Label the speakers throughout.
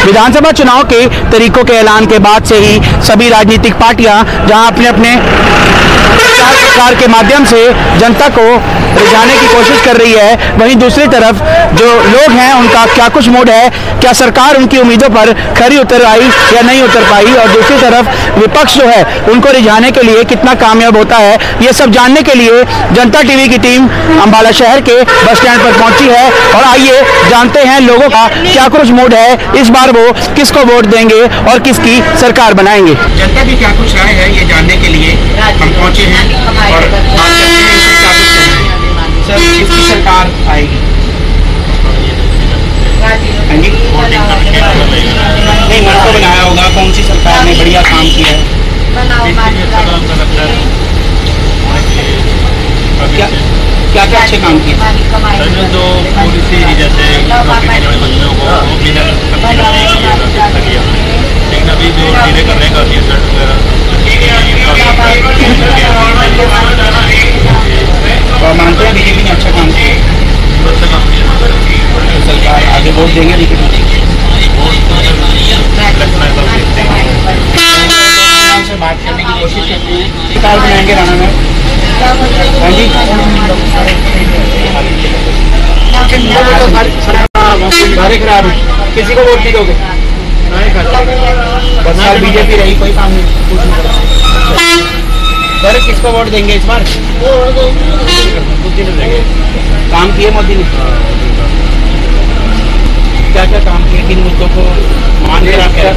Speaker 1: विधानसभा चुनाव के तरीकों के ऐलान के बाद से ही सभी राजनीतिक पार्टियां जहां अपने अपने प्रचार के माध्यम से जनता को रिझाने की कोशिश कर रही है, वहीं दूसरी तरफ जो लोग हैं उनका क्या कुछ मूड है, क्या सरकार उनकी उम्मीदों पर खरी उतर आई या नहीं उतर पाई, और दूसरी तरफ विपक्ष जो है उनको रिझाने के लिए कितना कामयाब होता है, ये सब जानने के लिए जनता टीवी की टीम अंबाला शहर के बस स्टैंड पर पहुंची है। और आइए जानते हैं लोगों का क्या कुछ मूड है, इस बार वो किसको वोट देंगे और किसकी सरकार बनाएंगे।
Speaker 2: जनता की क्या कुछ राय है ये जानने के लिए हम पहुंचे हैं और बात करते हैं इनसे क्या कुछ कहना है। सर, किसकी सरकार आएगी? नहीं, मन को बनाया होगा, कौन सी सरकार ने बढ़िया काम किया है? क्या क्या अच्छे काम किए?
Speaker 3: जो पॉलिसी जैसे बच्चों को लेकिन अभी जो धीरे करने का रिजल्ट वगैरह
Speaker 2: तो मानते हैं बीजेपी ने अच्छा काम किया, सरकार आगे वोट देंगे बीजेपी से बात करने की कोशिश करते हैं। सरकार बनाएंगे राणा में? हाँ जी, सारे खराब है, किसी को वोट नहीं दोगे? 10 साल बीजेपी रही, कोई काम नहीं। सर, किसको वोट देंगे इस बार? काम किए मोदी ने? क्या क्या काम किए, किन मुद्दों को मान के रखा है?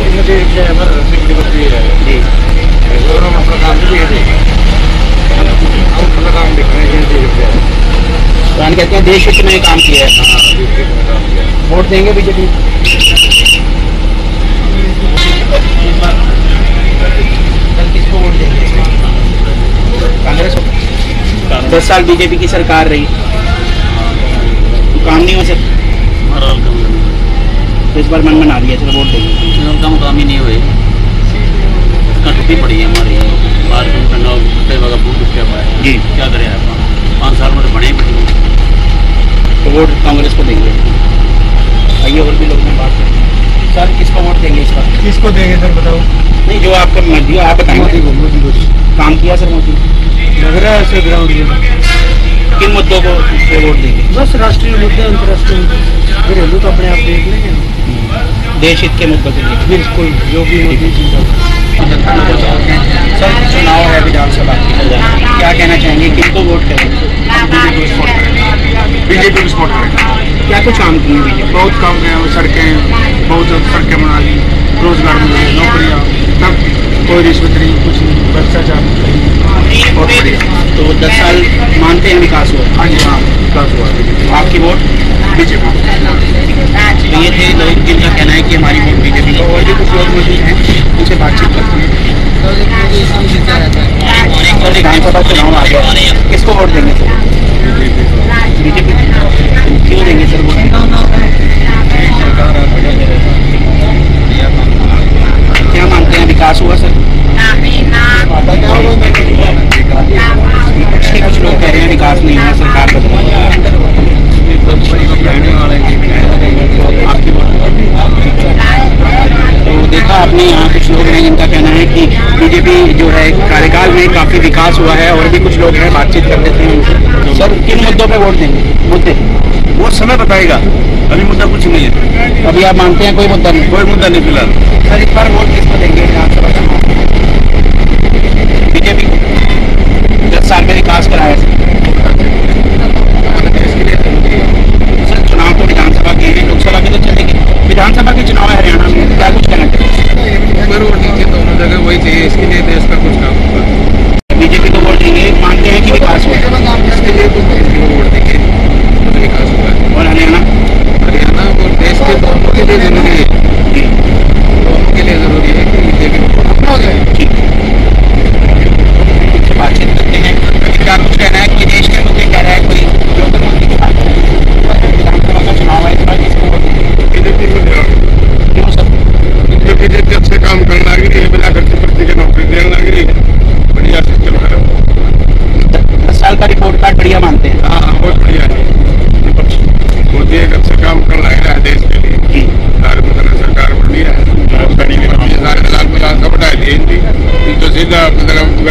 Speaker 2: कहते हैं देश हित में काम किया है, वोट देंगे बीजेपी? किसको वोट देंगे? कांग्रेस को? 10 साल बीजेपी की सरकार रही, काम नहीं हो सकता, तो इस बार मन बना लिया चलो वोट देंगे।
Speaker 3: काम ही नहीं हुए, टूटी पड़ी है हमारी
Speaker 2: जी,
Speaker 3: क्या करें 5 साल में तो बड़े ही
Speaker 2: तो वोट कांग्रेस को देंगे। आइए और भी लोग में बात करें। सर, किसको वोट देंगे इस बार?
Speaker 4: किसको देंगे सर बताओ?
Speaker 2: नहीं, जो आपका मर्जी आप बताएंगे।
Speaker 4: मोदी को
Speaker 2: काम किया सर मोदी?
Speaker 4: लग रहा है सर ग्राउंड में।
Speaker 2: किन मुद्दों को वोट देंगे?
Speaker 4: बस राष्ट्रीय मुद्दे, अंतर्राष्ट्रीय मुद्दे, घरेलू तो अपने आप देख लेंगे,
Speaker 2: देश हित के मुद्दों के लिए
Speaker 4: बिल्कुल जो भी मोदी।
Speaker 2: सर, चुनाव है विधानसभा, क्या कहना चाहेंगे, किनको वोट करेंगे?
Speaker 4: बीजेपी को सपोर्ट करेंगे।
Speaker 2: क्या कुछ काम किए बीजेपी?
Speaker 4: बहुत काम किए, सड़कें बहुत सड़कें बना ली, रोजगार मिले, नौकरियाँ, तब कोई रिश्वत नहीं, कुछ नहीं, भ्रष्टाचार नहीं, बहुत बढ़िया।
Speaker 2: तो 10 साल मानते हैं विकास हुआ?
Speaker 4: हाँ जी, हाँ विकास हुआ।
Speaker 2: आपकी वोट
Speaker 4: बीजेपी।
Speaker 2: तो ये थे लोग जिनका कहना है कि हमारी वोट बीजेपी को। और भी कुछ लोग मौजूद हैं, उनसे बातचीत करते हैं। विधानसभा चुनाव आ गया, किसको वोट देंगे सर? बीजेपी। क्यों देंगे सर वोट? क्या मानते हैं, विकास हुआ सर? कुछ लोग कह रहे हैं विकास नहीं हुआ, सरकार आपकी तो देखा आपने, यहाँ कुछ लोग हैं जिनका कहना है कि बीजेपी जो है कार्यकाल में काफी विकास हुआ है, और भी कुछ लोग हैं, बातचीत कर लेते हैं उनसे। सर, किन मुद्दों पे वोट देंगे? मुद्दे
Speaker 4: वो समय बताएगा, अभी मुद्दा कुछ नहीं है।
Speaker 2: अभी आप मानते हैं कोई मुद्दा नहीं?
Speaker 4: कोई मुद्दा नहीं फिलहाल।
Speaker 2: सर, इस बार वोट किसको देंगे विधानसभा चुनाव? बीजेपी को। 10 साल में विकास कराया सर। चुनाव तो विधानसभा के हैं, लोकसभा के तो चलेंगे, विधानसभा के चुनाव है हरियाणा में, क्या कुछ कहना चाहिए?
Speaker 4: वोट नहीं दोनों जगह वही चाहिए, इसके लिए देश का कुछ काम होगा।
Speaker 2: बीजेपी को वोट देंगे, मानते हैं कि विकास हुआ है,
Speaker 4: इसके लिए तो वोट देंगे, तो विकास हुआ है।
Speaker 2: और हरियाणा
Speaker 4: और देश के दोनों के लिए जरूरी है, दोनों के लिए जरूरी है कि बीजेपी
Speaker 2: ठीक। बातचीत करते हैं, क्या कुछ कहना है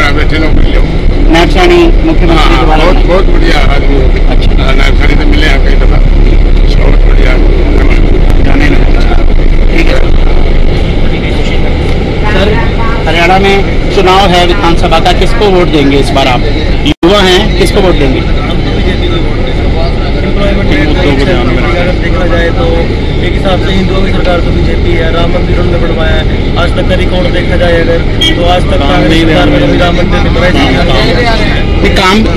Speaker 4: घर बैठे नौकरी लो।
Speaker 2: नायब साहनी मुख्यमंत्री दोबारा
Speaker 4: बहुत
Speaker 2: बने।
Speaker 4: बहुत बढ़िया आदमी। अच्छा नायब साहनी तो मिले हैं कई दफा, बहुत बढ़िया
Speaker 2: जाने में। ठीक है सर, हरियाणा में चुनाव है विधानसभा का, किसको वोट देंगे इस बार आप? युवा हैं, किसको वोट देंगे?
Speaker 5: देखा जाए तो एक हिसाब से हिंदुओं की सरकार तो बीजेपी है, राम मंदिर उन्होंने बनवाया है। आज तक का रिकॉर्ड देखा जाए अगर तो आज तक कांग्रेस सरकार में कभी राम मंदिर नहीं बनाया।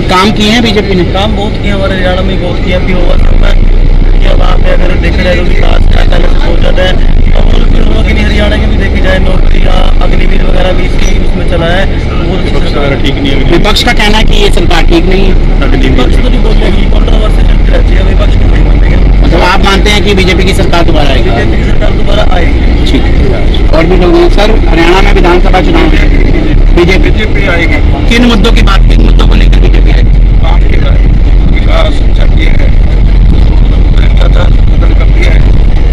Speaker 2: काम किए हैं बीजेपी ने?
Speaker 5: काम बहुत किया हमारे हरियाणा में, बहुत किया भी होगा सब वहाँ पे अगर देखा जाए तो विकास पहले से बहुत ज़्यादा है। और फिर हुआ कि नहीं हरियाणा के भी देखी जाए नौकरी अग्निवीर वगैरह भी इसी उसमें चला है।
Speaker 2: ठीक नहीं है। विपक्ष का कहना है कि ये सरकार ठीक नहीं है।
Speaker 5: विपक्ष तो नहीं बोलेगी, 15 वर्ष से चलती रहती है, विपक्ष को नहीं बोलेंगे।
Speaker 2: मतलब आप मानते हैं कि बीजेपी की सरकार दोबारा आएगी?
Speaker 5: बीजेपी की सरकार दोबारा आएगी।
Speaker 2: ठीक है। और भी लोग हैं सर, हरियाणा में विधानसभा चुनाव है, बीजेपी
Speaker 4: आएगी।
Speaker 2: किन मुद्दों की बात, किन मुद्दों को लेकर बीजेपी आएगी?
Speaker 4: काम के विकास चाहिए है, भ्रष्टाचार खत्म कर दिया है।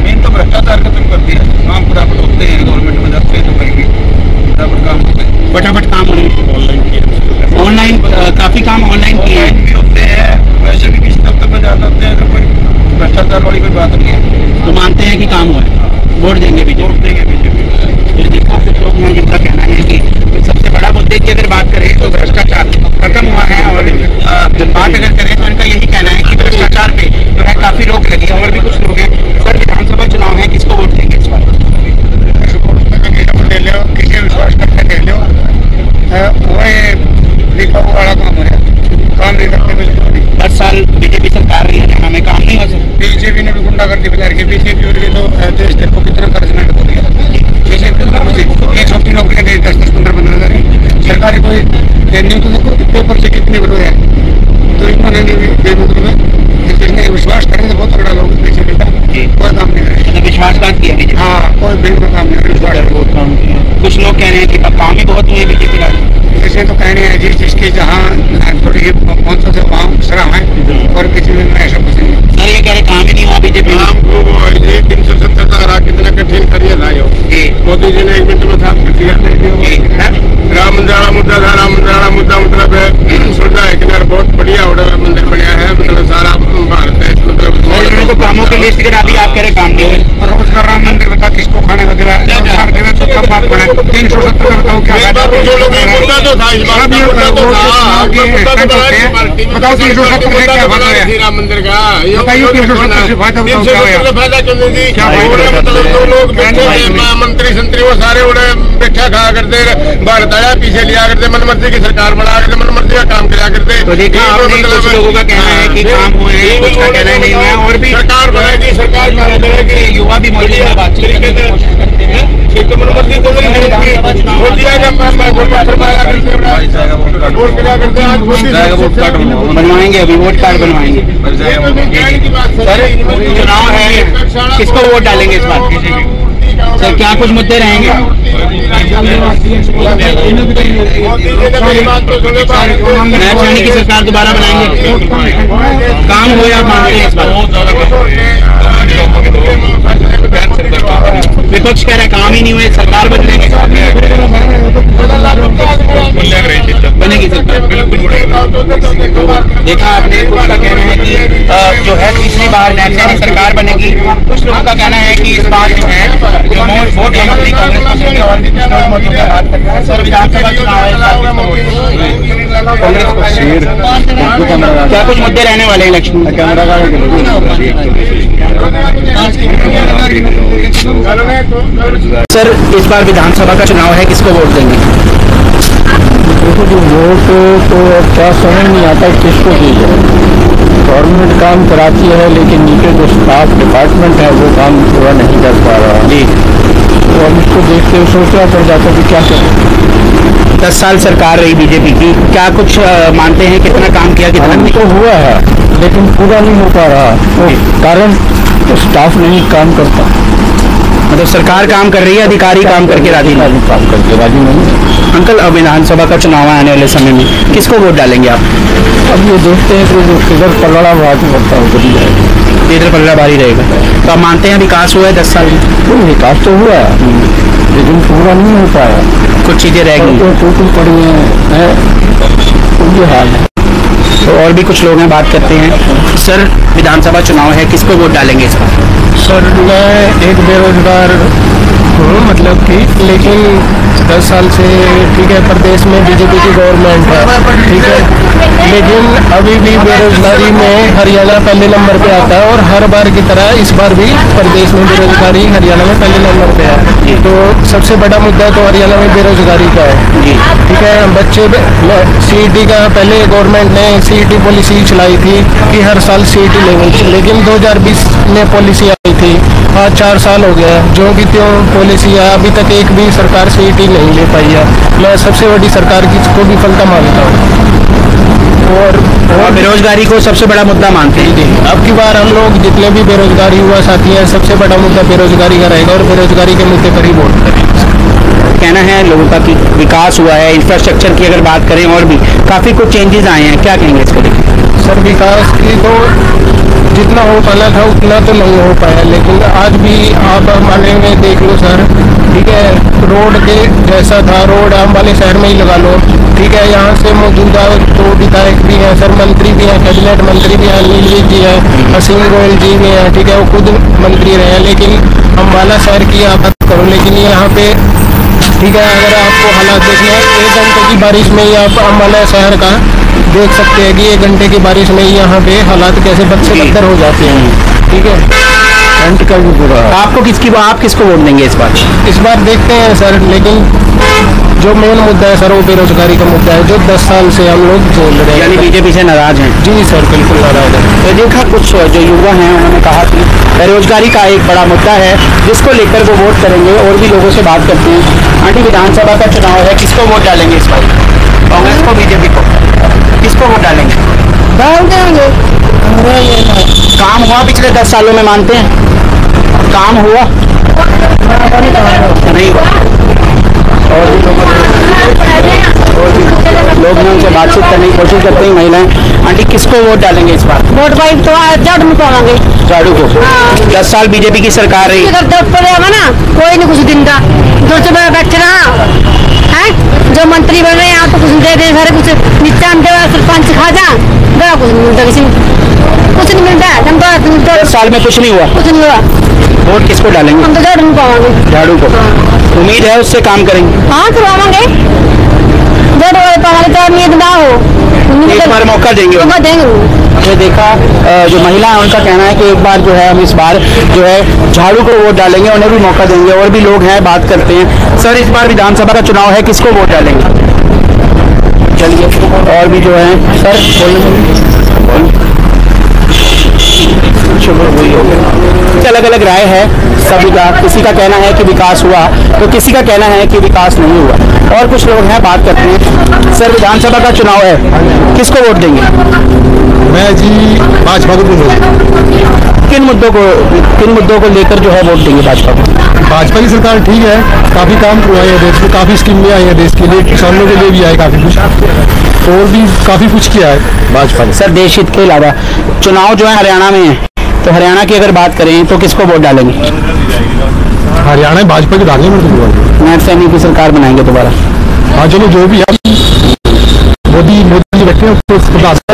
Speaker 4: मेन तो भ्रष्टाचार खत्म कर दिया है। काम फटाफट होते हैं, गवर्नमेंट में जाते हैं तो करेंगे फटाफट काम होते हैं।
Speaker 2: फटाफट काम ऑनलाइन काफी काम ऑनलाइन किए हैं
Speaker 4: भी होते हैं, वैसे भी किसी दफ्तर में जाते होते हैं तो कोई भ्रष्टाचार वाली कोई बात नहीं है।
Speaker 2: तो मानते हैं कि काम हुआ है, वोट देंगे बीजेपी। फिर देखा कुछ लोग हैं जिनका कहना है कि सबसे बड़ा मुद्दे की अगर बात करें तो भ्रष्टाचार खत्म हुआ है, और बात अगर करें तो इनका यही कहना है कि भ्रष्टाचार पे जो है काफी रोक लगी है। और भी कुछ लोग हैं सर, विधानसभा चुनाव है, किसको वोट देंगे इस बार?
Speaker 4: किसी विश्वास करके ले लो, वही लिखा हुआ वाला काम हो रहा है, काम नहीं करते बिल्कुल।
Speaker 2: 10 साल बीजेपी सरकार रही है, हरियाणा में काम नहीं हो सकता।
Speaker 4: बीजेपी ने भी गुंडागर्दी बिगाड़ के, बीजेपी तो देश देखो कितना कर्ज में डूब गया। बीजेपी 103 नौकरियां दे 10-15 बना रही सरकारी, कोई न्यूज तो देखो पेपर से कितने बड़े हैं। तो इन्होंने बेमुद्र में विश्वास करें तो बहुत तगड़ा लोग बीजेपी का कोई काम नहीं करे।
Speaker 2: विश्वासघात किया बीजेपी।
Speaker 4: हाँ, कोई बिल्कुल काम नहीं करे।
Speaker 2: कुछ लोग कह रहे हैं कि काम ही बहुत हुए बीजेपी का।
Speaker 4: ऐसे तो कहने हैं जी जिसकी जहाँ थोड़ी पहुँचो से वहाँ सराह है, और किसी में ऐसा कुछ नहीं।
Speaker 2: सर ये कह रहे काम ही नहीं हुआ बीजेपी में।
Speaker 4: 370 का राह कितना कठिन करिए लाए हो। मोदी जी ने 1 मिनट में साफ कर दिया। राम मंदिर मुद्दा था, राम मंदिर मुद्दा मतलब सुविधा है कि बहुत बढ़िया मंदिर बनया है, मतलब सारा भारत है।
Speaker 2: मतलब कामों की लिस्ट करा दी, आप कह रहे काम नहीं हुए।
Speaker 4: रोजगार राम मंदिर बता किसको खाने का दिला, रोजगार देवे तो सब बात बने। 370 का बताओ क्या बताओ 370 क्या फायदा है राम मंदिर का? बताइए 370 से फायदा बताओ फायदा क्यों नहीं दी? मतलब 2 लोग मंत्री संतरी वो सारे उड़े बैठा खा करते, भारत आया पीछे लिया करते, मनमर्जी की सरकार बना करते, मनमर्जी का काम किया करते।
Speaker 2: तो देखा आपने कुछ लोगों का कहना है कि काम हुए हैं, कुछ का कहना नहीं हुआ है। और भी
Speaker 4: सरकार बनाएगी, सरकार बनाएगी,
Speaker 2: युवा भी मौजूद है, बातचीत करने की कोशिश करते हैं।
Speaker 4: मनमर्जी तो
Speaker 2: बनवाएंगे, अभी वोट कार्ड बनवाएंगे। सर चुनाव है, किसको वोट डालेंगे इस बार? सर क्या कुछ मुद्दे रहेंगे? नायब साहनी की सरकार दोबारा बनाएंगे, काम हुए आप मानते हैं इस बार? विपक्ष कह रहा है काम ही नहीं हुए, सरकार बदलेंगे, बनेगी सरकार। देखा आपने, कुछ का कहना है कि जो है पिछली बार नायब साहनी सरकार बनेगी, कुछ लोगों का कहना है कि इस बार जो है वोट कांग्रेस को, और भी कुछ लोग मौजूद है बात करते हैं। सर विधानसभा चुनाव है, कांग्रेस को क्या कुछ मुद्दे रहने वाले हैं इलेक्शन में? सर इस बार विधानसभा का चुनाव है, किसको वोट देंगे?
Speaker 6: देखो जो वोट तो क्या समझ नहीं आता किसको दी जाए। गवर्नमेंट काम कराती है लेकिन नीचे जो स्टाफ डिपार्टमेंट है वो काम पूरा नहीं कर पा रहा जी। तो हम इसको देखते हुए सोचना पड़ जाता है कि क्या करें।
Speaker 2: 10 साल सरकार रही बीजेपी की, क्या कुछ मानते हैं कितना काम किया, कितना नहीं?
Speaker 6: तो हुआ है लेकिन पूरा नहीं हो पा रहा, तो कारण तो स्टाफ नहीं काम करता।
Speaker 2: मतलब सरकार काम कर रही है, अधिकारी काम करके राजी नहीं,
Speaker 6: काम करके राजी नहीं।
Speaker 2: अंकल अब विधानसभा का चुनाव आने वाले समय में किसको वोट डालेंगे आप?
Speaker 6: अब ये देखते हैं कि जो किधर पलड़ा बाजी करता है उधर जाएगा,
Speaker 2: इधर पलड़ा भारी रहेगा। तो आप मानते हैं विकास हुआ है 10 साल में?
Speaker 6: विकास तो हुआ है लेकिन पूरा नहीं हो पाया।
Speaker 1: कुछ चीज़ें रह गई।
Speaker 6: तो टूटी पड़ी हैं, ये हाल है।
Speaker 1: तो और भी कुछ लोग हैं, बात करते हैं। सर, विधानसभा चुनाव है, किसको वोट डालेंगे इस बार?
Speaker 6: सर मैं एक बेरोजगार हूँ, मतलब कि, लेकिन 10 साल से ठीक है प्रदेश में बीजेपी की गवर्नमेंट है, ठीक है, लेकिन अभी भी बेरोजगारी में हरियाणा पहले नंबर पे आता है और हर बार की तरह इस बार भी प्रदेश में बेरोजगारी हरियाणा में पहले नंबर पे है। तो सबसे बड़ा मुद्दा तो हरियाणा में बेरोजगारी का है, ठीक है। बच्चे CET का पहले गवर्नमेंट ने CET पॉलिसी चलाई थी कि हर साल CET लेंगे, लेकिन 2020 में पॉलिसी आई थी, आज 4 साल हो गया है, जो कि त्यों पॉलिसी है, अभी तक एक भी सरकार CET नहीं ले पाई है। मैं सबसे बड़ी सरकार की को विफलता मानता हूँ और
Speaker 1: बेरोजगारी को सबसे बड़ा मुद्दा मानते हैं।
Speaker 6: अब की बार हम लोग जितने भी बेरोजगारी युवा साथी हैं, सबसे बड़ा मुद्दा बेरोजगारी का रहेगा और बेरोजगारी के मुद्दे पर ही वोट करेंगे।
Speaker 1: कहना है लोगों का कि विकास हुआ है, इंफ्रास्ट्रक्चर की अगर बात करें और भी काफ़ी कुछ चेंजेस आए हैं, क्या कहेंगे इसको लेकर?
Speaker 6: सर विकास की तो जितना हो पाना था उतना तो नहीं हो पाया, लेकिन आज भी आप हमारे में देख लो सर, ठीक है, रोड के जैसा था रोड हम वाले शहर में ही लगा लो, ठीक है। यहाँ से मौजूदा तो विधायक भी हैं सर, मंत्री भी हैं, कैबिनेट मंत्री भी हैं, नीलवीर जी हैं, असीम गोयल जी भी हैं, ठीक है, वो खुद मंत्री रहे हैं, लेकिन अम्बाला शहर की आप बात करो, लेकिन यहाँ पे ठीक है, अगर आपको हालात देखने 1 घंटे की बारिश में ही आप अम्बाला शहर का देख सकते हैं कि 1 घंटे की बारिश में ही यहाँ पे हालात कैसे बद से बदतर हो जाते हैं, ठीक है। फ्रंट का भी बुरा है।
Speaker 1: आप किसको वोट देंगे इस बार?
Speaker 6: इस बार देखते हैं सर, लेकिन जो मेन मुद्दा है सर वो बेरोजगारी का मुद्दा है, जो 10 साल से हम लोग बोल रहे हैं।
Speaker 1: यानी बीजेपी से नाराज हैं?
Speaker 6: जी सर, बिल्कुल नाराज है।
Speaker 1: तो देखा कुछ जो युवा हैं उन्होंने कहा कि बेरोजगारी का एक बड़ा मुद्दा है जिसको लेकर वो वोट करेंगे। और भी लोगों से बात करते हैं। आंटी, विधानसभा का चुनाव है, किसको वोट डालेंगे इस बार? कांग्रेस को, बीजेपी को? किसको वोट डालेंगे? काम हुआ पिछले 10 सालों में, मानते हैं काम हुआ? नहीं हुआ। और लोग ने उनसे बातचीत करने की कोशिश करते हैं, महिलाएं। आंटी, किसको वोट डालेंगे इस बार?
Speaker 7: वोट भाई तो झाड़ू में पावांगे।
Speaker 1: झाड़ू को? 10 साल बीजेपी की सरकार रही।
Speaker 7: ना कोई नहीं कुछ दिन का बैठे रहा है, जो मंत्री बन रहे हैं आप तो कुछ दे दे, सारे कुछ नीचा सरपंच खा जा, बड़ा कुछ नहीं मिलता, किसी कुछ नहीं मिलता है।
Speaker 1: 10 साल में कुछ नहीं हुआ?
Speaker 7: कुछ नहीं हुआ।
Speaker 1: वोट किसको डालेंगे?
Speaker 7: हम तो झाड़ू में पावांगे।
Speaker 1: झाड़ू को? उम्मीद है उससे काम करेंगे?
Speaker 7: हाँ करवाएंगे, झाड़ू वाले पावांगे तो उम्मीद ना हो,
Speaker 1: एक बार मौका देंगे?
Speaker 7: मौका देंगे।
Speaker 1: ये देखा, जो महिला है उनका कहना है कि एक बार जो है हम इस बार जो है झाड़ू को वोट डालेंगे, उन्हें भी मौका देंगे। और भी लोग हैं, बात करते हैं। सर, इस बार विधानसभा का चुनाव है, किसको वोट डालेंगे? चलिए, और भी जो है सर अलग अलग राय है सभी का। किसी का कहना है कि विकास हुआ तो किसी का कहना है कि विकास नहीं हुआ। और कुछ लोग हैं, बात करते हैं। सर, विधानसभा का चुनाव है, किसको वोट देंगे?
Speaker 6: मैं जी भाजपा को दूंगा।
Speaker 1: किन मुद्दों को लेकर जो है वोट देंगे भाजपा को?
Speaker 6: भाजपा की सरकार ठीक है, काफ़ी काम करवाए हैं देश में, काफ़ी स्कीमें आई हैं देश के लिए, किसानों के लिए भी आए काफ़ी कुछ, और भी काफ़ी कुछ किया है भाजपा ने।
Speaker 1: सर, देश हित के अलावा चुनाव जो है हरियाणा में है, तो हरियाणा की अगर बात करें तो किसको वोट डालेंगे?
Speaker 6: हरियाणा में भाजपा की डालने में
Speaker 1: नैब सैनी की सरकार बनाएंगे दोबारा?
Speaker 6: हाँ चलो, जो भी मोदी जी बैठे हैं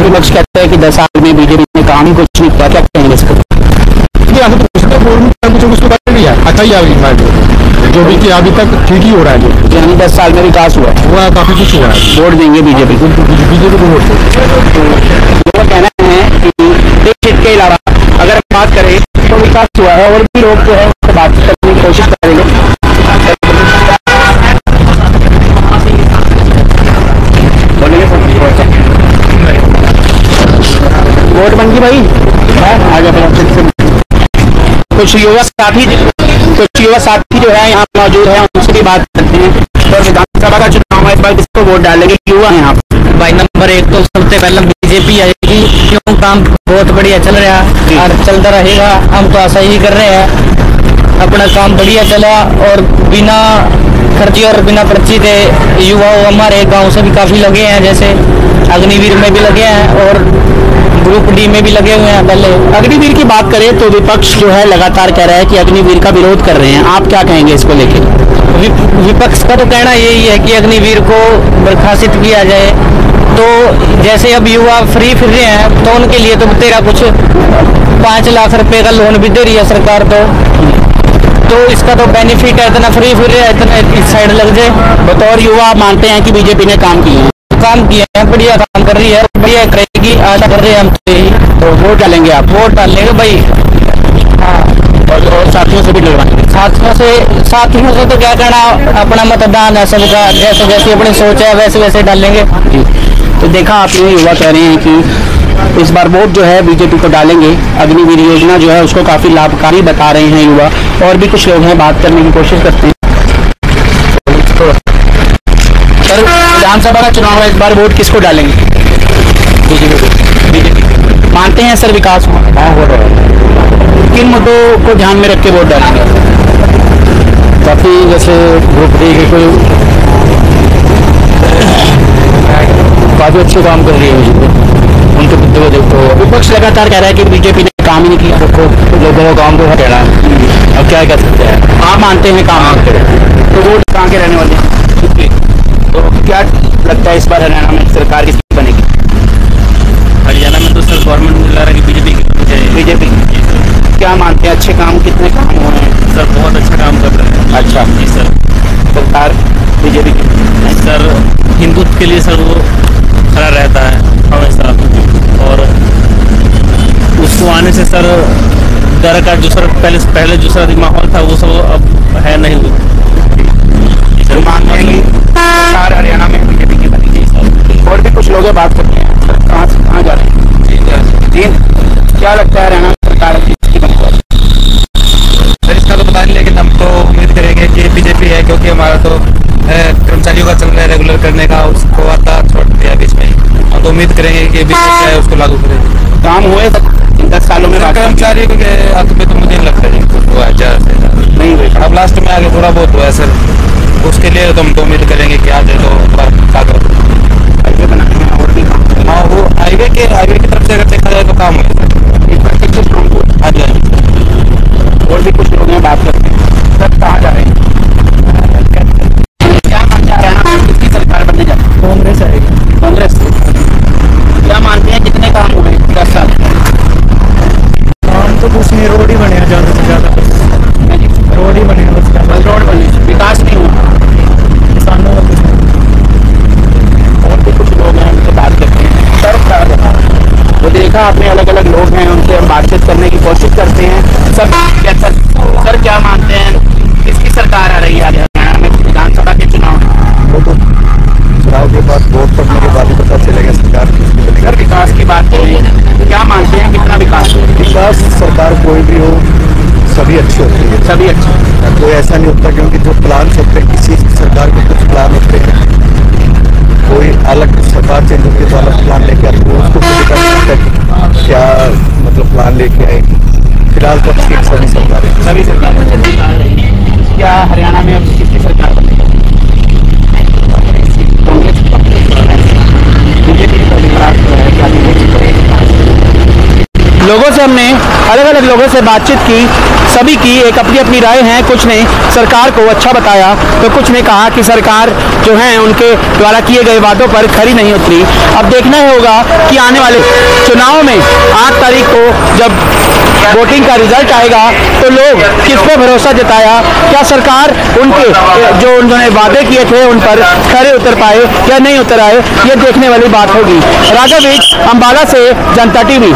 Speaker 1: विपक्ष कहते हैं कि 10 साल में बीजेपी ने काम ही कुछ नहीं किया, क्या कहेंगे इसको?
Speaker 6: अच्छा ही जो भी किया अभी तक ठीक ही हो रहा है,
Speaker 1: यानी 10 साल में विकास हुआ है,
Speaker 6: काफी कुछ हुआ है।
Speaker 1: वोट देंगे बीजेपी को?
Speaker 6: बीजेपी को वोट
Speaker 1: तो कहना है कि देश हित के अलावा अगर बात करें तो विकास हुआ है। और भी लोग जो है उससे बात करने की कोशिश करेंगे। वोट बन गई भाई, कुछ युवा साथी जो है यहाँ मौजूद है, उनसे भी बात करते हैं। तो विधानसभा का चुनाव है, इस बार किसको वोट डालेंगे? युवा है यहाँ
Speaker 5: भाई। नंबर 1 तो सबसे पहले बीजेपी आएगी, क्यों काम बहुत बढ़िया चल रहा है और चलता रहेगा। हम तो ऐसा ही कर रहे हैं, अपना काम बढ़िया चला और बिना खर्ची और बिना पर्ची के युवा हमारे गांव से भी काफ़ी लगे हैं, जैसे अग्निवीर में भी लगे हैं और ग्रुप डी में भी लगे हुए हैं पहले।
Speaker 1: अग्निवीर की बात करें तो विपक्ष जो है लगातार कह रहा है कि अग्निवीर का विरोध कर रहे हैं, आप क्या कहेंगे इसको लेकर?
Speaker 5: विपक्ष का तो कहना यही है कि अग्निवीर को बर्खास्त किया जाए। तो जैसे अब युवा फ्री फिर रहे हैं तो उनके लिए तो तेरा कुछ 5 लाख रुपए का लोन भी दे रही है सरकार, तो इसका तो बेनिफिट है, इतना फ्री फिर रहा है, इतना इस साइड लग जाए।
Speaker 1: बतौर युवा आप मानते हैं कि बीजेपी ने काम किए हैं,
Speaker 5: बढ़िया काम कर रही है, बढ़िया करेगी, आशा कर रहे हैं हम तो यही।
Speaker 1: तो वोट डालेंगे आप?
Speaker 5: वोट डालेंगे भाई। हाँ,
Speaker 1: और साथियों से भी डरवाएंगे?
Speaker 5: साथियों से तो क्या कहना, अपना मतदान है सबका, जैसे जैसे अपनी सोच है वैसे वैसे डालेंगे।
Speaker 1: तो देखा आपने, युवा कह रहे हैं कि इस बार वोट जो है बीजेपी को डालेंगे। अग्निवीर योजना जो है उसको काफी लाभकारी बता रहे हैं युवा। और भी कुछ लोग हैं, बात करने की कोशिश करते हैं। सर, विधानसभा का चुनाव है, इस बार वोट किसको डालेंगे? बीजेपी। मानते हैं सर विकास हो रहा है, किन मुद्दों को ध्यान में रख के वोट डालेंगे?
Speaker 6: काफ़ी जैसे ग्रुप डी के कोई काफ़ी अच्छे काम कर रही है बीजेपी, उनके मुद्दे को देखो।
Speaker 1: विपक्ष लगातार कह रहा है कि बीजेपी ने काम ही नहीं किया।
Speaker 6: देखो लोगों का काम तो है कहना है, अब क्या कर सकते हैं।
Speaker 1: आप मानते हैं काम तो वोट कहाँ के रहने वाले हैं? तो क्या लगता है इस बार हरियाणा में सरकार किसकी बनेगी?
Speaker 3: हरियाणा में तो सर गवर्नमेंट मुझे लग रहा है कि बीजेपी की बननी चाहिए।
Speaker 1: बीजेपी। क्या मानते हैं, अच्छे काम कितने काम हुए हैं?
Speaker 3: सर बहुत अच्छा काम कर रहे हैं।
Speaker 1: अच्छा
Speaker 3: जी सर।
Speaker 1: सरकार बीजेपी की
Speaker 3: सर हिंदुत्व के लिए सर वो खड़ा रहता है हमेशा, और उसको आने से सर डर का जो सर पहले जो सर माहौल था वो सब अब है नहीं।
Speaker 1: तो मानते हैं कि सरकार हरियाणा में बीजेपी की बनेगी। और भी कुछ लोग बात करते हैं, कहाँ से कहाँ जा रहे हैं? तीन। क्या लगता है हरियाणा में सरकार किसकी बनेगी?
Speaker 4: सर इसका तो पता नहीं, लेकिन हम तो उम्मीद करेंगे कि बीजेपी है, क्योंकि हमारा तो कर्मचारियों का चल रहा है रेगुलर करने का, उसको आता छोड़ दिया बीच में। हम तो उम्मीद करेंगे कि बीजेपी है उसको लागू करेगी।
Speaker 1: काम हुए 10 सालों में?
Speaker 4: कर्मचारियों के हाथ में तो मुझे नहीं लगता है हुआ है, ज़्यादा से ज़्यादा
Speaker 1: नहीं हुए।
Speaker 4: अब लास्ट में आगे थोड़ा बहुत हुआ है सर, उसके लिए तो हम तो उम्मीद करेंगे कि आज तो
Speaker 1: हाईवे बनाने में और भी काम।
Speaker 4: हाँ, वो हाईवे की तरफ से अगर देखा जाए तो काम हुआ है। हाँ जी।
Speaker 1: और भी कुछ लोग हैं, बात करते हैं। सर कहाँ जा रहे हैं? क्या मानते हैं हरियाणा में किसकी सरकार बनने जा रही है?
Speaker 5: कांग्रेस आएगी।
Speaker 1: कांग्रेस। क्या मानते हैं कितने काम हुए 10 साल?
Speaker 5: काम तो कुछ नहीं, रोड ही बने ज़्यादा से ज़्यादा, रोड ही बने बस,
Speaker 1: रोड बने, विकास नहीं हुआ।
Speaker 5: किसानों का कुछ नहीं।
Speaker 1: और भी कुछ लोग हैं, उनसे बात करते हैं। सर क्या बता, वो देखा आपने, अलग अलग लोग हैं, उनसे हम बातचीत करने की कोशिश करते हैं। सर क्या मानते हैं किसकी सरकार आ रही है हरियाणा में? विधानसभा के चुनाव
Speaker 6: वो तो चुनाव के बाद वोट पड़ने के बाद ही पता चलेगा सरकार किसकी बनेगी।
Speaker 1: सर विकास की बात करें, क्या मानते हैं कितना विकास हुआ?
Speaker 6: विकास सरकार कोई भी हो सभी अच्छी होती है,
Speaker 1: सभी अच्छा।
Speaker 6: कोई ऐसा नहीं होता, क्योंकि जो प्लान होते हैं किसी सरकार के कुछ प्लान होते हैं, कोई अलग सरकार चेंज होती है तो अलग प्लान लेके आती है, उसको कोई कर नहीं सकता कि क्या मतलब प्लान लेके आएगी। फिलहाल तो अच्छी सभी सरकार है,
Speaker 1: सभी सरकार। क्या हरियाणा में अब किसकी सरकार बनेगी? लोगों से हमने अलग अलग लोगों से बातचीत की, सभी की एक अपनी अपनी राय है। कुछ ने सरकार को अच्छा बताया तो कुछ ने कहा कि सरकार जो है उनके द्वारा किए गए वादों पर खरी नहीं उतरी। अब देखना होगा कि आने वाले चुनाव में 8 तारीख को जब वोटिंग का रिजल्ट आएगा तो लोग किस पर भरोसा जताया, क्या सरकार उनके जो उन्होंने वादे किए थे उन पर खरे उतर पाए या नहीं उतर आए, ये देखने वाली बात होगी। राघव विज, अंबाला से, जनता टीवी।